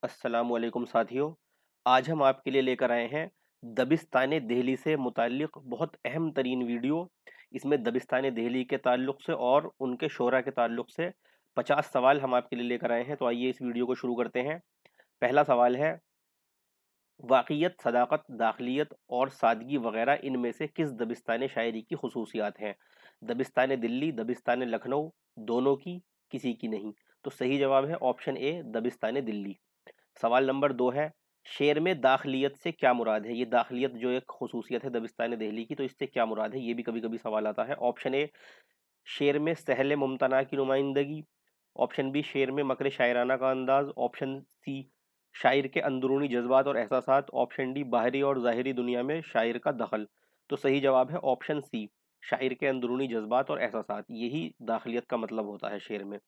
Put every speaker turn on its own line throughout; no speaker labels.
अस्सलामुअलैकुम साथियों। आज हम आपके लिए लेकर आए हैं दबिस्तान दिल्ली से मुताल्लिक़ बहुत अहम तरीन वीडियो। इसमें दबिस्तान दिल्ली के ताल्लुक़ से और उनके शोरा के ताल्लुक़ से 50 सवाल हम आपके लिए लेकर आए हैं। तो आइए इस वीडियो को शुरू करते हैं। पहला सवाल है, वाक़ियत, सदाकत, दाखिलियत और सादगी वगैरह इनमें से किस दबिस्तान शायरी की खुसूसियात हैं? दबिस्तान दिल्ली, दबिस्तान लखनऊ, दोनों की, किसी की नहीं। तो सही जवाब है ऑप्शन ए, दबिस्तान दिल्ली। सवाल नंबर 2 है, शेर में दाखिलियत से क्या मुराद है? ये दाखिलियत जो एक खुसूसियत है दबिस्तान दिल्ली की, तो इससे क्या मुराद है? ये भी कभी कभी सवाल आता है। ऑप्शन ए, शेर में सहल मुमतना की नुमाइंदगी। ऑप्शन बी, शेर में मकर शायराना का अंदाज। ऑप्शन सी, शायर के अंदरूनी जज्बात और एहसासात। ऑप्शन डी, बाहरी और ज़ाहिरी दुनिया में शायर का दखल। तो सही जवाब है ऑप्शन सी, शायर के अंदरूनी जज्बात और एहसासात। यही दाखिलियत का मतलब होता है शेर में।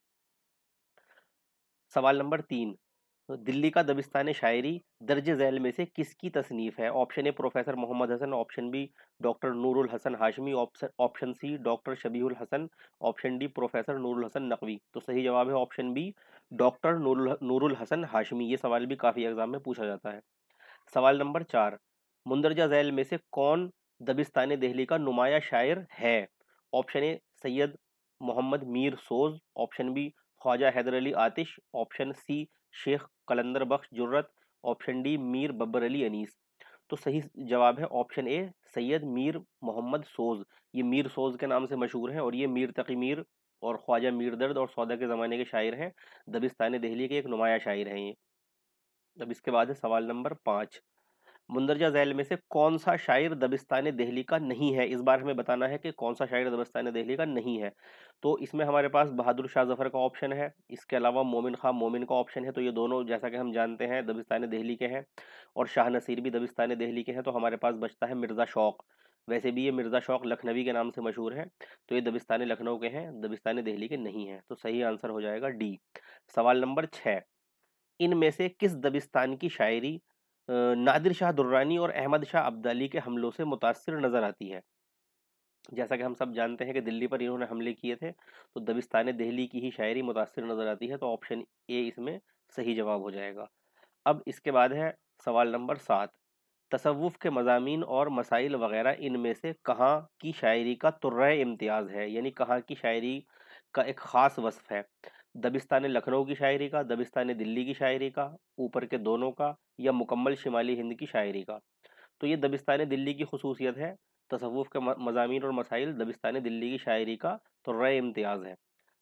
सवाल नंबर 3, दिल्ली का दबिस्तान शायरी दर्ज झैल में से किसकी तसनीफ है? Option A, professor Mohammad Hasan. Option B, doctor Nurul Hasan Hashmi. Option C, doctor Shabihul Hasan. Option D, professor Nurul Hasan Naqvi. तो सही जवाब है option B, doctor Nurul Hasan Hashmi. ये सवाल भी काफ़ी एग्जाम में पूछा जाता है। सवाल नंबर 4, मुंदरजा झैल में से कौन दबिस्तान दिल्ली का नुमाया शायर है? Option A, Syed Mohammad Mir Soz. Option B, Khwaja Haider Ali Atish. Option C, Sheikh Qalandar Bakhsh Jurat. Option D, Mir Babbar Ali Anis. तो सही जवाब है ऑप्शन ए, सैयद मीर मोहम्मद सोज। ये मीर सोज के नाम से मशहूर हैं और ये मीर तकी मीर और ख्वाजा मीर दर्द और सौदा के ज़माने के शायर हैं। दबिस्तान दिल्ली के एक नुमाया शायर हैं ये। अब इसके बाद है सवाल नंबर 5, मुंदरजा झैल में से कौन सा शायर दबिस्तान दिल्ली का नहीं है? इस बार हमें बताना है कि कौन सा शायर दबिस्तान दिल्ली का नहीं है। तो इसमें हमारे पास बहादुर शाह जफर का ऑप्शन है, इसके अलावा मोमिन खां मोमिन का ऑप्शन है। तो ये दोनों जैसा कि हम जानते हैं दबिस्तान दिल्ली के हैं और शाह नसीर भी दबिस्तान दिल्ली के हैं। तो हमारे पास बचता है मिर्ज़ा शौक। वैसे भी ये मिर्ज़ा शौक लखनवी के नाम से मशहूर है। तो ये दबिस्तान लखनऊ के हैं, दबिस्तान दिल्ली के नहीं हैं। तो सही आंसर हो जाएगा डी। सवाल नंबर 6, इनमें से किस दबिस्तान की शायरी नादिर शाह दुर्रानी और अहमद शाह अब्दाली के हमलों से मुतासिर नजर आती है? जैसा कि हम सब जानते हैं कि दिल्ली पर इन्होंने हमले किए थे, तो दबिस्तान दिल्ली की ही शायरी मुतासिर नजर आती है। तो ऑप्शन ए इसमें सही जवाब हो जाएगा। अब इसके बाद है सवाल नंबर 7, तसव्वुफ़ के मज़ामीन और मसाइल वगैरह इनमें से कहाँ की शायरी का तुर्रे इम्तियाज़ है? यानी कहाँ की शायरी का एक ख़ास वस्फ़ है? दबिस्तान लखनऊ की शायरी का, दबिस्तान दिल्ली की शायरी का, ऊपर के दोनों का, या मुकम्मल शिमाली हिंद की शायरी का? तो ये दबिस्तान दिल्ली की खुसूसियत है। तसव्वुफ़ के मज़ामीन और मसाइल दबिस्तान दिल्ली की शायरी का तुर्रे इम्तियाज़ है।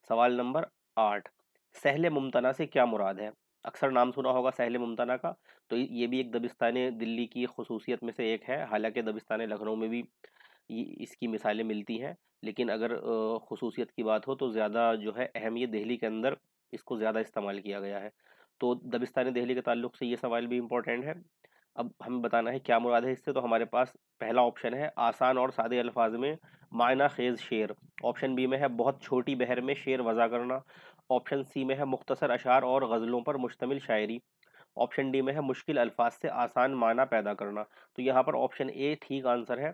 सवाल नंबर 8, सहल मुमतना से क्या मुराद है? अक्सर नाम सुना होगा सहल मुमतना का। तो ये भी एक दबिस्तान दिल्ली की खुसूसियत में से एक है। हालांकि दबिस्तान लखनऊ में भी इसकी मिसालें मिलती हैं, लेकिन अगर खुसूसियत की बात हो तो ज़्यादा जो है अहमियत दिल्ली के अंदर इसको ज़्यादा इस्तेमाल किया गया है। तो दबिस्तान दिल्ली के ताल्लुक से ये सवाल भी इम्पोर्टेंट है। अब हमें बताना है क्या मुराद है इससे। तो हमारे पास पहला ऑप्शन है, आसान और सादे अल्फाज में मायना खेज शेर। ऑप्शन बी में है, बहुत छोटी बहर में शेर वज़ा करना। ऑप्शन सी में है, मुख्तसर अशार और गज़लों पर मुश्तमिल शायरी। ऑप्शन डी में है, मुश्किल अल्फाज से आसान माना पैदा करना। तो यहाँ पर ऑप्शन ए ठीक आंसर है।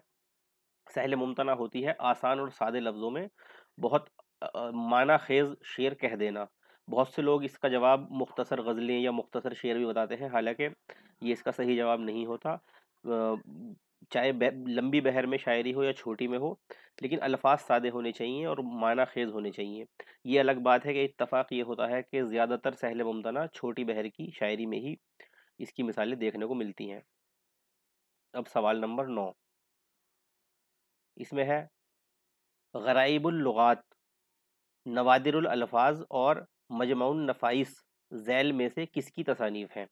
सहल मुमतना होती है आसान और सादे लफ्ज़ों में बहुत माना खेज शेर कह देना। बहुत से लोग इसका जवाब मुख्तसर गज़लें या मुख्तसर शेर भी बताते हैं, हालांकि ये इसका सही जवाब नहीं होता। चाहे लंबी बहर में शायरी हो या छोटी में हो, लेकिन अल्फाज सादे होने चाहिए और माना खेज होने चाहिए। ये अलग बात है कि इत्तफाक ये होता है कि ज़्यादातर सहल मुमतना छोटी बहर की शायरी में ही इसकी मिसालें देखने को मिलती हैं। अब सवाल नंबर 9, इसमें है, गराइबुल लुगात, नवादिरुल अल्फाज और मजमउन नफ़ाइस झैल में से किसकी तसानीफ हैं?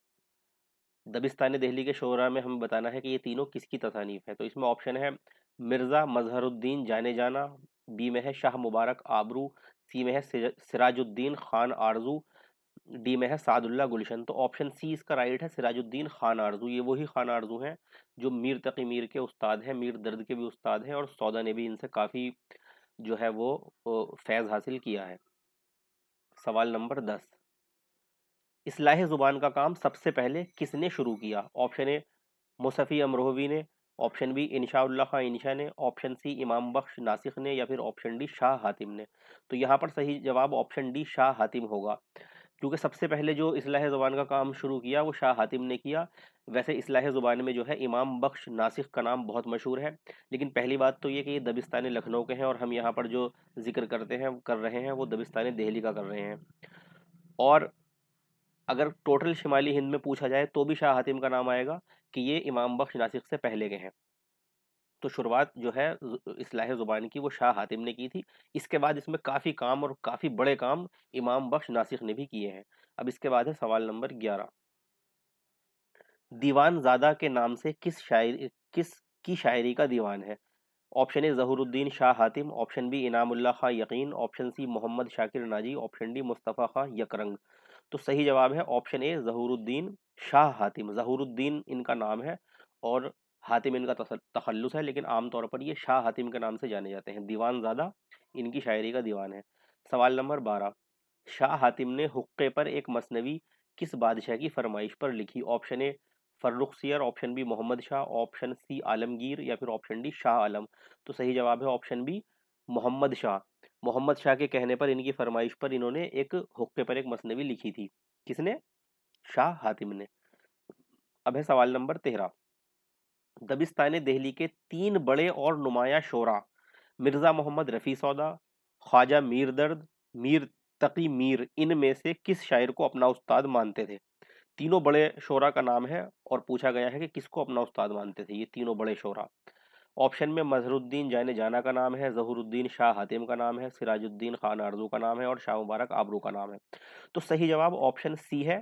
दबिस्तान दिल्ली के शोरा में हमें बताना है कि ये तीनों किसकी तसानीफ है। तो इसमें ऑप्शन है, मिर्ज़ा मजहरुद्दीन जाने जाना। बी में है, शाह मुबारक आबरू। सी में है, सिराजुद्दीन खान आरजू। डी में है, सादुल्ला गुलशन। तो ऑप्शन सी इसका राइट है, सिराजुद्दीन खान आरजू। ये वही खान आरजू हैं जो मीर तकी मीर के उस्ताद हैं, मीर दर्द के भी उस्ताद हैं, और सौदा ने भी इनसे काफ़ी जो है वो फैज़ हासिल किया है। सवाल नंबर 10, इस्लाह ज़ुबान का काम सबसे पहले किसने शुरू किया? ऑप्शन ए, मुसफ़ी अमरोहवी ने। ऑप्शन बी, इंशाउल्लाह खां इंशा ने। ऑप्शन सी, इमाम बख्श नासिख ने। या फिर ऑप्शन डी, शाह हातिम ने। तो यहाँ पर सही जवाब ऑप्शन डी, शाह हातिम होगा, क्योंकि सबसे पहले जो इस्लाह ज़ुबान का काम शुरू किया वो शाह हातिम ने किया। वैसे इस्लाह ज़ुबान में जो है इमाम बख्श नासिख का नाम बहुत मशहूर है, लेकिन पहली बात तो ये कि ये दबिस्तान लखनऊ के हैं और हम यहाँ पर जो जिक्र करते हैं कर रहे हैं वो दबिस्तान दिल्ली का कर रहे हैं। और अगर टोटल शिमाली हिंद में पूछा जाए तो भी शाह हातिम का नाम आएगा कि ये इमाम बख्श नासिख से पहले के हैं। तो शुरुआत जो है इस्लाह ज़ुबान की वो शाह हातिम ने की थी। इसके बाद इसमें काफ़ी काम और काफ़ी बड़े काम इमाम बख्श नासिख ने भी किए हैं। अब इसके बाद है सवाल नंबर 11। दीवान ज़ादा के नाम से किस की शायरी का दीवान है? Option A Zahuruddin Shah Hatim, option B Inamullah Khan Yakeen, option C Mohammad Shakir Naji, option D Mustafa Khan Yakrang. तो सही जवाब है ऑप्शन ए ज़हूरुद्दीन शाह हातिम। ज़हूरुद्दीन इनका नाम है और हातिम इनका तखल्लुस है, लेकिन आमतौर पर ये शाह हातिम के नाम से जाने जाते हैं। दीवान ज़्यादा इनकी शायरी का दीवान है। सवाल नंबर 12। शाह हातिम ने हुक्के पर एक मसनवी किस बादशाह की फरमाइश पर लिखी? Option A Farrukhsiyar, option B Mohammad Shah, option C Alamgir या फिर ऑप्शन डी शाह आलम। तो सही जवाब है ऑप्शन बी मोहम्मद शाह। मोहम्मद शाह के कहने पर इनकी फरमाइश पर इन्होंने एक हुक्के पर एक मसनवी लिखी थी। किसने? शाह हातिम ने। अब है सवाल नंबर 13। दबिस्तान दिल्ली के 3 बड़े और नुमायां शोरा मिर्ज़ा मोहम्मद रफ़ी सौदा, ख्वाजा मीर दर्द, मीर तकी मीर, इनमें से किस शायर को अपना उस्ताद मानते थे? तीनों बड़े शोरा का नाम है और पूछा गया है कि किसको अपना उस्ताद मानते थे ये तीनों बड़े शोरा। ऑप्शन में मजहरुद्दीन जाने जाना का नाम है, ज़हूरुद्दीन शाह हातिम का नाम है, सिराजुद्दीन खान आरजू का नाम है और शाह मुबारक आबरू का नाम है। तो सही जवाब ऑप्शन सी है,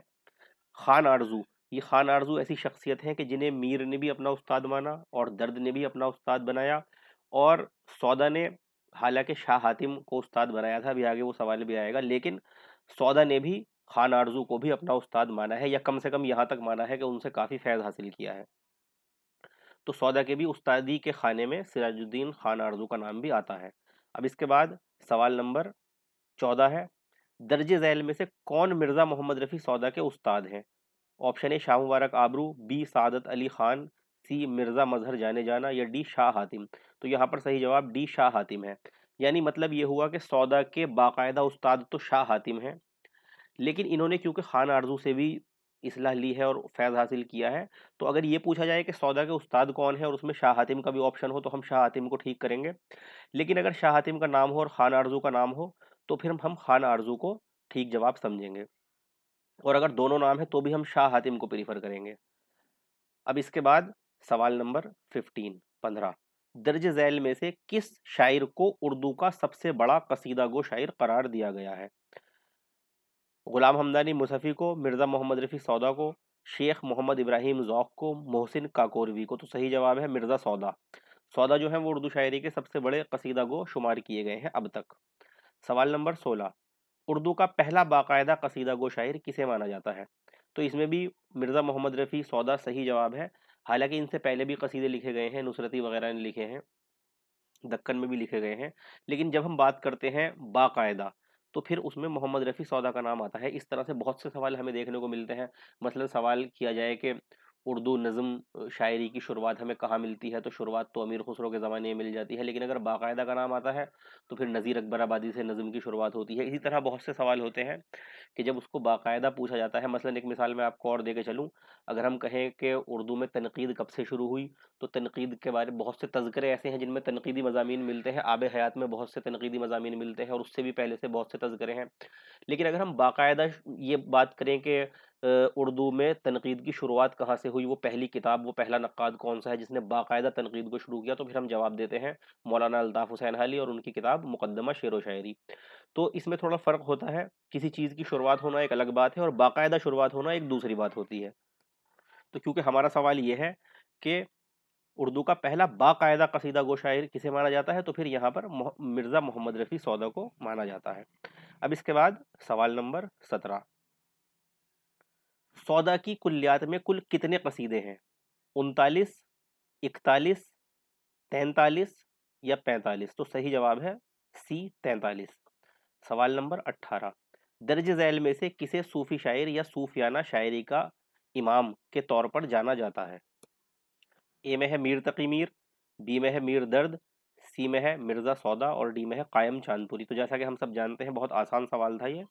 खान आरजू। ये खान आरजू ऐसी शख्सियत हैं कि जिन्हें मीर ने भी अपना उस्ताद माना और दर्द ने भी अपना उस्ताद बनाया और सौदा ने हालांकि शाह हातिम को उस्ताद बनाया था, अभी आगे वो सवाल भी आएगा, लेकिन सौदा ने भी खान आरजू को भी अपना उस्ताद माना है या कम से कम यहाँ तक माना है कि उनसे काफ़ी फैज़ हासिल किया है। तो सौदा के भी उस्तादी के खाने में सिराजुद्दीन खान आरजू का नाम भी आता है। अब इसके बाद सवाल नंबर 14 है। दर्ज झैल में से कौन मिर्ज़ा मोहम्मद रफ़ी सौदा के उस्ताद हैं? ऑप्शन ए शाह मुबारक आबरू, बी सादत अली खान, सी मिर्ज़ा मजहर जाने जाना या डी शाह हातिम। तो यहाँ पर सही जवाब डी शाह हातिम है। यानी मतलब ये हुआ कि सौदा के बाकायदा उस्ताद तो शाह हातिम हैं, लेकिन इन्होंने क्योंकि खान आरजू से भी इसलाह ली है और फैज़ हासिल किया है, तो अगर ये पूछा जाए कि सौदा के उस्ताद कौन है और उसमें शाह हातिम का भी ऑप्शन हो तो हम शाह हातिम को ठीक करेंगे। लेकिन अगर शाह हातिम का नाम हो और खान आरजू का नाम हो तो फिर हम खान आरजू को ठीक जवाब समझेंगे, और अगर दोनों नाम है तो भी हम शाह हातिम को प्रीफर करेंगे। अब इसके बाद सवाल नंबर 15। दर्ज झैल में से किस शायर को उर्दू का सबसे बड़ा कसीदा गो शायर करार दिया गया है? गुलाम हमदानी मुसफ़ी को, मिर्ज़ा मोहम्मद रफ़ी सौदा को, शेख मोहम्मद इब्राहिम ज़ौक़ को, मोहसिन काकोरवी को। तो सही जवाब है मिर्ज़ा सौदा। सौदा जो है वो उर्दू शायरी के सबसे बड़े कसीदा गो शुमार किए गए हैं अब तक। सवाल नंबर 16। उर्दू का पहला बाकायदा कसीदा गो शायर किसे माना जाता है? तो इसमें भी मिर्ज़ा मोहम्मद रफ़ी सौदा सही जवाब है। हालांकि इनसे पहले भी कसीदे लिखे गए हैं, नुसरती वगैरह ने लिखे हैं, दक्कन में भी लिखे गए हैं, लेकिन जब हम बात करते हैं बाकायदा तो फिर उसमें मोहम्मद रफ़ी सौदा का नाम आता है। इस तरह से बहुत से सवाल हमें देखने को मिलते हैं। मसलन सवाल किया जाए कि उर्दू नज़्म शायरी की शुरुआत हमें कहाँ मिलती है, तो शुरुआत तो अमीर खुसरो के ज़माने में मिल जाती है, लेकिन अगर बाकायदा का नाम आता है तो फिर नज़ीर अकबर आबादी से नज़्म की शुरुआत होती है। इसी तरह बहुत से सवाल होते हैं कि जब उसको बाकायदा पूछा जाता है। मसलन एक मिसाल मैं आपको और दे के चलूँ, अगर हम कहें कि उर्दू में तनकीद कब से शुरू हुई, तो तनकीद के बारे में बहुत से तज़किरे ऐसे हैं जिनमें तनकीदी मज़ामीन मिलते हैं। आब हयात में बहुत से तनकीदी मज़ामीन मिलते हैं और उससे भी पहले से बहुत से तज़किरे हैं। लेकिन अगर हम बाकायदा ये बात करें कि उर्दू में तनकीद की शुरुआत कहाँ से हुई, वो पहली किताब, वो पहला नक्काद कौन सा है जिसने बाकायदा तनकीद को शुरू किया, तो फिर हम जवाब देते हैं मौलाना अल्ताफ़ हुसैन हाली और उनकी किताब मुक़द्दमा शेर व शायरी। तो इसमें थोड़ा फ़र्क होता है, किसी चीज़ की शुरुआत होना एक अलग बात है और बाकायदा शुरुआत होना एक दूसरी बात होती है। तो क्योंकि हमारा सवाल ये है कि उर्दू का पहला बाकायदा कसीदा गो शायर किसे माना जाता है, तो फिर यहाँ पर मिर्ज़ा मोहम्मद रफ़ी सौदा को माना जाता है। अब इसके बाद सवाल नंबर 17। सौदा की कुल्लियात में कुल कितने कसीदे हैं? 39, 41, 43 या 45? तो सही जवाब है सी 43। सवाल नंबर 18। दर्ज झैल में से किसे सूफी शायर या सूफियाना शायरी का इमाम के तौर पर जाना जाता है? ए में है मीर तकी मीर, बी में है मीर दर्द, सी में है मिर्ज़ा सौदा और डी में है कायम चांदपुरी। तो जैसा कि हम सब जानते हैं बहुत आसान सवाल था ये।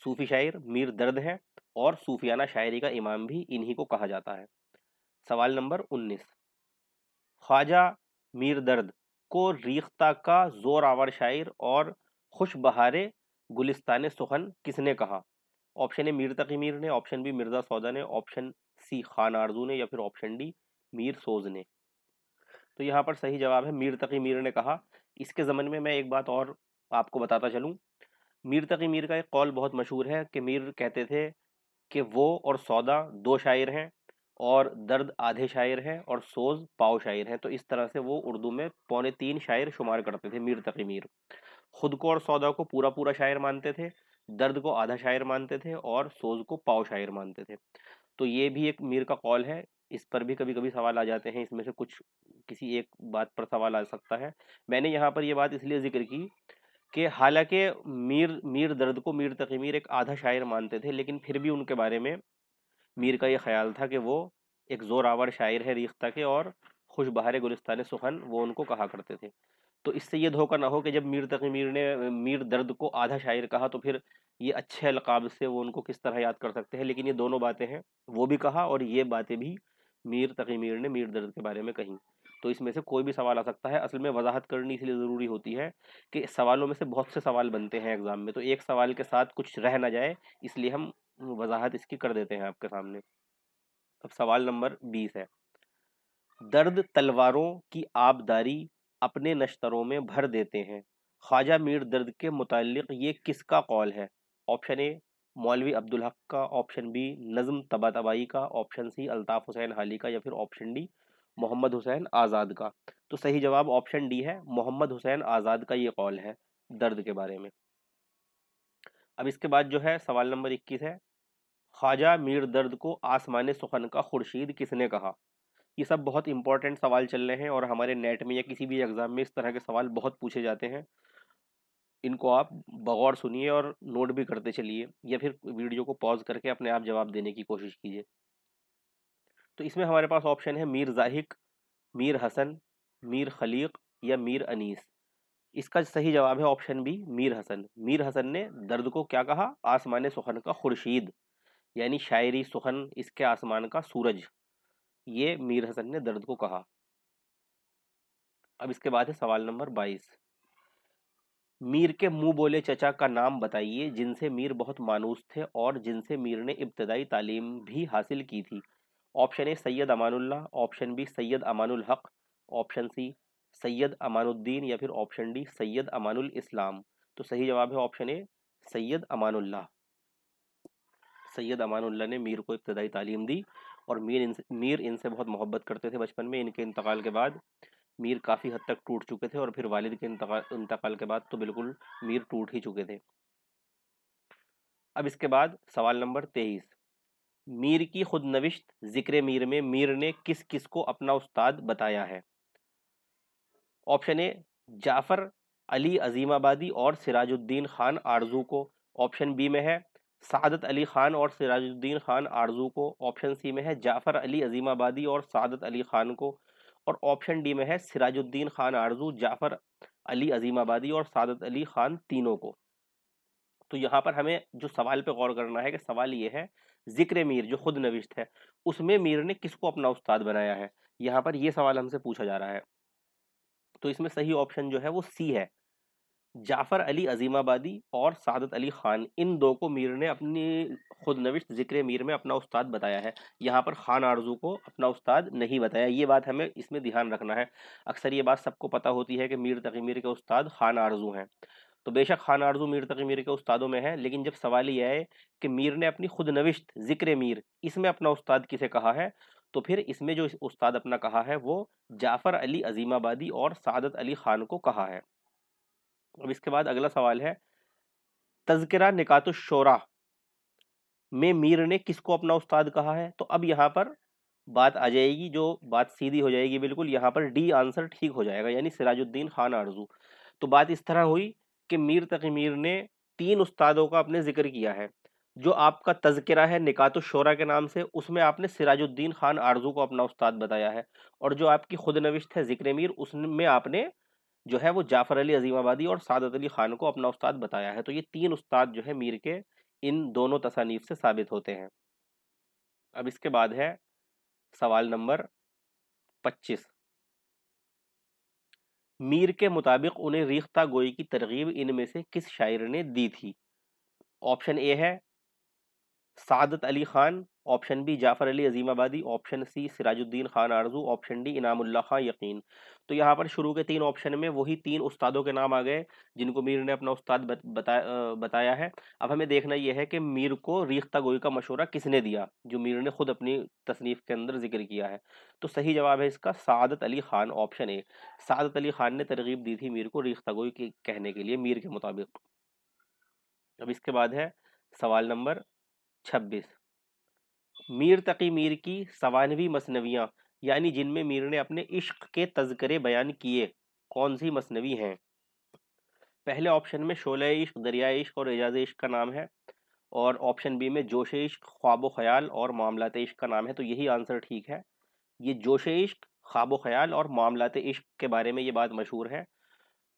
सूफी शायर मीर दर्द है और सूफियाना शायरी का इमाम भी इन्हीं को कहा जाता है। सवाल नंबर 19, ख्वाजा मीर दर्द को रीख्ता का जोर आवर शायर और खुश बहारे गुलिस्तान सुखन किसने कहा? ऑप्शन ए मीर तकी मीर ने, ऑप्शन बी मिर्जा सौदा ने, ऑप्शन सी खान आरजू ने, या फिर ऑप्शन डी मीर सोज ने। तो यहाँ पर सही जवाब है मीर तकी मीर ने कहा। इसके ज़मन में मैं एक बात और आपको बताता चलूँ। मीर तकी मीर का एक कौल बहुत मशहूर है कि मीर कहते थे कि वो और सौदा दो शायर हैं और दर्द आधे शायर हैं और सोज पाव शायर हैं। तो इस तरह से वो उर्दू में पौने तीन शायर शुमार करते थे मीर तकी मीर। खुद को और सौदा को पूरा पूरा शायर मानते थे, दर्द को आधा शायर मानते थे और सोज को पाव शायर मानते थे। तो ये भी एक मीर का कौल है। इस पर भी कभी कभी सवाल आ जाते हैं, इसमें से कुछ किसी एक बात पर सवाल आ सकता है। मैंने यहाँ पर ये बात इसलिए जिक्र की कि हालांकि मीर मीर दर्द को मीर तकी मीर एक आधा शायर मानते थे, लेकिन फिर भी उनके बारे में मीर का ये ख्याल था कि वो एक जोरावर शायर है रीख्ता के और खुश बहार गुलिस्तान सुखन वो उनको कहा करते थे। तो इससे ये धोखा ना हो कि जब मीर तकी मीर ने मीर दर्द को आधा शायर कहा तो फिर ये अच्छे अलकाब से वो उनको किस तरह याद कर सकते हैं। लेकिन ये दोनों बातें हैं, वो भी कहा और ये बातें भी मीर तकी मीर ने मीर दर्द के बारे में कही। तो इसमें से कोई भी सवाल आ सकता है। असल में वजाहत करनी इसलिए ज़रूरी होती है कि सवालों में से बहुत से सवाल बनते हैं एग्जाम में, तो एक सवाल के साथ कुछ रह ना जाए, इसलिए हम वजाहत इसकी कर देते हैं आपके सामने। अब सवाल नंबर 20 है, दर्द तलवारों की आबदारी अपने नश्तरों में भर देते हैं, ख्वाजा मीर दर्द के मुतालिक ये किसका कौल है? ऑप्शन ए मौलवी अब्दुल हक का, ऑप्शन बी नज़्म तबातबाई का, ऑप्शन सी अल्ताफ़ हुसैन हाली का, या फिर ऑप्शन डी मोहम्मद हुसैन आज़ाद का। तो सही जवाब ऑप्शन डी है, मोहम्मद हुसैन आज़ाद का ये कौल है दर्द के बारे में। अब इसके बाद जो है सवाल नंबर 21 है, ख्वाजा मीर दर्द को आसमान सुखन का खुर्शीद किसने कहा? ये सब बहुत इंपॉर्टेंट सवाल चल रहे हैं और हमारे नेट में या किसी भी एग्जाम में इस तरह के सवाल बहुत पूछे जाते हैं। इनको आप बगौर सुनिए और नोट भी करते चलिए, या फिर वीडियो को पॉज करके अपने आप जवाब देने की कोशिश कीजिए। तो इसमें हमारे पास ऑप्शन है मीर जाहिक, मीर हसन, मीर खलीक या मीर अनीस। इसका सही जवाब है ऑप्शन बी मीर हसन। मीर हसन ने दर्द को क्या कहा? आसमान सुखन का खुर्शीद, यानी शायरी सुखन इसके आसमान का सूरज, ये मीर हसन ने दर्द को कहा। अब इसके बाद है सवाल नंबर 22, मीर के मुंह बोले चचा का नाम बताइए जिनसे मीर बहुत मानूस थे और जिनसे मीर ने इब्तदाई तालीम भी हासिल की थी। Option A Syed Amanullah, option B Syed Amanul Haq, option C Syed Amanuddin, या फिर ऑप्शन डी सैयद अमानुल इस्लाम। तो सही जवाब है ऑप्शन ए सैयद अमानुल्लाह। सैयद अमानुल्लाह ने मीर को इब्तदाई तालीम दी और मीर इनसे बहुत मोहब्बत करते थे बचपन में। इनके इंतकाल के बाद मीर काफ़ी हद तक टूट चुके थे और फिर वालिद के इंतकाल के बाद तो बिल्कुल मीर टूट ही चुके थे। अब इसके बाद सवाल नंबर 23, मीर की खुद नविश्त जिक्र मीर में मीर ने किस किस को अपना उस्ताद बताया है? ऑप्शन ए जाफ़र अली अजीमाबादी और सिराजुद्दीन खान आरजू को, ऑप्शन बी में है सादत अली खान और सिराजुद्दीन खान आरजू को, ऑप्शन सी में है जाफ़र अली अजीमाबादी और सादत अली खान को, और ऑप्शन डी में है सिराजुद्दीन खान आरजू, जाफ़र अली अजीमाबादी और सादत अली खान तीनों को। तो यहाँ पर हमें जो सवाल पे गौर करना है कि सवाल ये है जिक्र मीर जो खुद नविश्त है उसमें मीर ने किसको अपना उस्ताद बनाया है, यहाँ पर ये सवाल हमसे पूछा जा रहा है। तो इसमें सही ऑप्शन जो है वो सी है, जाफ़र अली अजीमाबादी और सादत अली खान, इन दो को मीर ने अपनी खुद नविश्त जिक्र मीर में अपना उस्ताद बताया है। यहाँ पर खान आरजू को अपना उस्ताद नहीं बताया, ये बात हमें इसमें ध्यान रखना है। अक्सर ये बात सबको पता होती है कि मीर तकी मीर के उस्ताद खान आरजू हैं, तो बेशक खान आरजू मीर तकी मीर के उस्तादों में है, लेकिन जब सवाल ये है कि मीर ने अपनी खुद नविश्त जिक्र मीर इसमें अपना उस्ताद किसे कहा है, तो फिर इसमें जो उस्ताद अपना कहा है वो जाफ़र अली अजीमाबादी और सादत अली खान को कहा है। अब इसके बाद अगला सवाल है, तज़किरा निकातुश शोरा में मीर ने किसको अपना उस्ताद कहा है? तो अब यहाँ पर बात आ जाएगी, जो बात सीधी हो जाएगी बिल्कुल, यहाँ पर डी आंसर ठीक हो जाएगा, यानी सिराजुद्दीन खान आरजू। तो बात इस तरह हुई कि मीर तकी मीर ने तीन उस्तादों का अपने जिक्र किया है। जो आपका तज़किरा है निकातुश शोरा के नाम से, उसमें आपने सिराजुद्दीन खान आरजू को अपना उस्ताद बताया है, और जो आपकी खुद नविश्त है जिक्र मीर उसमें आपने जो है वो जाफ़र अली अजीमाबादी और सादत अली खान को अपना उस्ताद बताया है। तो ये तीन उस्ताद जो है मीर के इन दोनों तसानीफ से साबित होते हैं। अब इसके बाद है सवाल नंबर 25। मीर के मुताबिक उन्हें रीख्ता गोई की तरगीब इनमें से किस शायर ने दी थी? ऑप्शन ए है Saadat Ali Khan, option B Jafar Ali Azimabadi, option C Sirajuddin Khan Arzu, option D Inamullah Khan यकीन। तो यहाँ पर शुरू के 3 ऑप्शन में वही 3 उस्तादों के नाम आ गए जिनको मीर ने अपना उस्ताद बताया है। अब हमें देखना यह है कि मीर को रीख्ता गोई का मशवरा किसने दिया, जो मीर ने खुद अपनी तसनीफ के अंदर जिक्र किया है। तो सही जवाब है इसका सादत अली खान, ऑप्शन ए। सादत अली खान ने तरगीब दी थी मीर को रीख्ता गोई के कहने के लिए मीर के मुताबिक। अब इसके बाद है सवाल नंबर 26। मीर तकी मीर की 92 मसनवियाँ, यानी जिनमें मीर ने अपने इश्क के तज़किरे बयान किए, कौन सी मसनवी हैं? पहले ऑप्शन में शोले इश्क, दरियाए इश्क और एजाज इश्क का नाम है, और ऑप्शन बी में जोश इश्क, ख्वाब ख्याल और मामलात इश्क का नाम है। तो यही आंसर ठीक है। ये जोश इश्क, ख्वाब ख्याल और मामलात इश्क के बारे में ये बात मशहूर है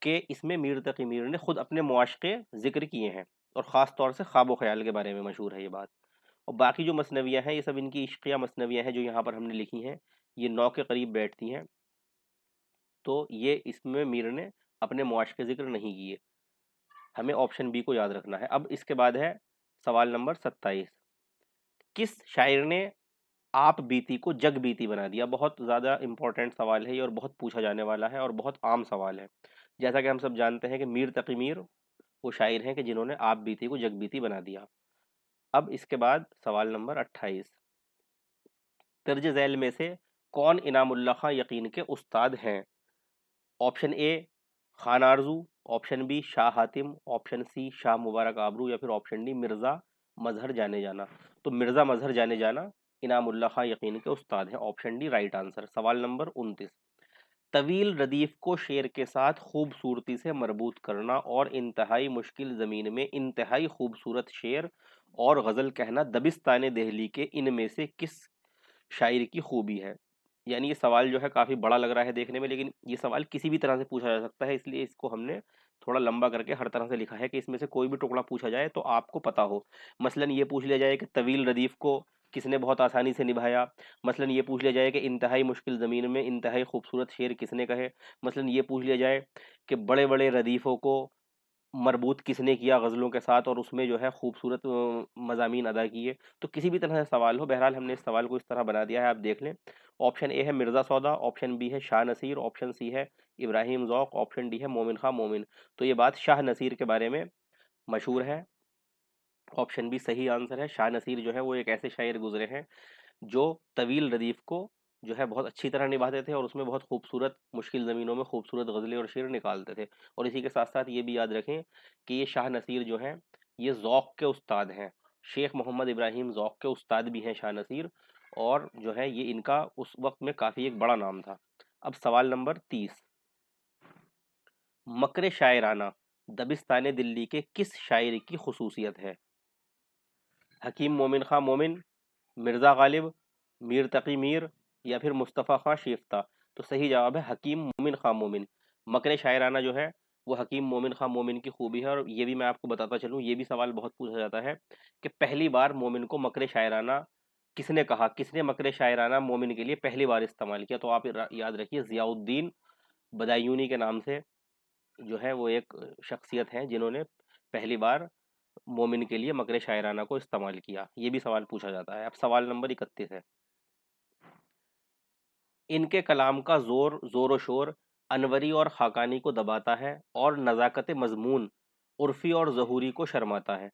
कि इसमें मीर तकी मीर ने खुद अपने मुआशक़े जिक्र किए हैं, और ख़ास तौर से ख्वाब ख्याल के बारे में मशहूर है ये बात। और बाकी जो मसनवियाँ हैं ये सब इनकी इश्किया मसनवियाँ हैं जो यहाँ पर हमने लिखी हैं, ये 9 के करीब बैठती हैं। तो ये इसमें मीर ने अपने मुआशक़े ज़िक्र नहीं किए। हमें ऑप्शन बी को याद रखना है। अब इसके बाद है सवाल नंबर 27। किस शायर ने आप बीती को जग बीती बना दिया? बहुत ज़्यादा इंपॉर्टेंट सवाल है ये, और बहुत पूछा जाने वाला है, और बहुत आम सवाल है। जैसा कि हम सब जानते हैं कि मीर तकी मीर वो शायर हैं कि जिन्होंने आप बीती को जग बीती बना दिया। अब इसके बाद सवाल नंबर 28। दर्ज झैल में से कौन इनामुल्लाह खां यकीन के उस्ताद हैं? Option A Khan Arzu, option B Shah Hatim, option C Shah Mubarak Abru, या फिर ऑप्शन डी मिर्ज़ा मजहर जाने जाना। तो मिर्ज़ा मजहर जाने जाना इनामुल्लाह खां यकीन के उस्ताद हैं, ऑप्शन डी राइट आंसर। सवाल नंबर 29। तवील रदीफ को शेर के साथ खूबसूरती से मरबूत करना और इंतहाई मुश्किल ज़मीन में इंतहाई खूबसूरत शेर और गज़ल कहना दबिस्तान दहली के इनमें से किस शायर की खूबी है? यानी ये सवाल जो है काफ़ी बड़ा लग रहा है देखने में, लेकिन ये सवाल किसी भी तरह से पूछा जा सकता है, इसलिए इसको हमने थोड़ा लंबा करके हर तरह से लिखा है कि इसमें से कोई भी टुकड़ा पूछा जाए तो आपको पता हो। मसलन ये पूछ लिया जाए कि तवील रदीफ को किसने बहुत आसानी से निभाया, मसलन ये पूछ लिया जाए कि इंतहाई मुश्किल ज़मीन में इंतहाई खूबसूरत शेर किसने कहे, मसलन ये पूछ लिया जाए कि बड़े बड़े रदीफ़ों को मरबूत किसने किया गज़लों के साथ और उसमें जो है खूबसूरत मज़ामीन अदा किए। तो किसी भी तरह से सवाल हो, बहरहाल हमने इस सवाल को इस तरह बना दिया है, आप देख लें। ऑप्शन ए है मिर्ज़ा सौदा, ऑप्शन बी है शाह नसीर, ऑप्शन सी है इब्राहिम ज़ौक़, ऑप्शन डी है मोमिन खां मोमिन। तो ये बात शाह नसीर के बारे में मशहूर है। ऑप्शन बी सही आंसर है। शाह नसीर जो है वो एक ऐसे शायर गुजरे हैं जो तवील रदीफ को जो है बहुत अच्छी तरह निभाते थे, और उसमें बहुत खूबसूरत मुश्किल ज़मीनों में खूबसूरत गज़लें और शेर निकालते थे। और इसी के साथ साथ ये भी याद रखें कि ये शाह नसीर जो हैं ये ज़ौक़ के उस्ताद हैं। शेख मोहम्मद इब्राहिम ज़ौक़ के उस्ताद भी हैं शाह नसीर, और जो है ये इनका उस वक्त में काफ़ी एक बड़ा नाम था। अब सवाल नंबर 30। मकर शायराना दबिस्तान दिल्ली के किस शायर की खसूसियत है? हकीम मोमिन खां मोमिन, मिर्ज़ा गालिब, मीर तकी मीर, या फिर मुस्तफ़ा खां शिफ्ता। तो सही जवाब है हकीम मोमिन खां मोमिन। मकर शायराना जो है वो हकीम मोमिन खां मोमिन की खूबी है। और ये भी मैं आपको बताता चलूँ, ये भी सवाल बहुत पूछा जाता है कि पहली बार मोमिन को मकर शायराना किसने कहा, किसने मकर शायराना मोमिन के लिए पहली बार इस्तेमाल किया? तो आप याद रखिए ज़ियाउद्दीन बदायूनी के नाम से जो है वो एक शख्सियत हैं जिन्होंने पहली बार मोमिन के लिए मकर शायराना को इस्तेमाल किया। ये भी सवाल पूछा जाता है। अब सवाल नंबर 31 है। इनके कलाम का ज़ोर ज़ोर शोर अनवरी और खाकानी को दबाता है और नज़ाकत मज़मून उर्फ़ी और ज़हूरी को शर्माता है।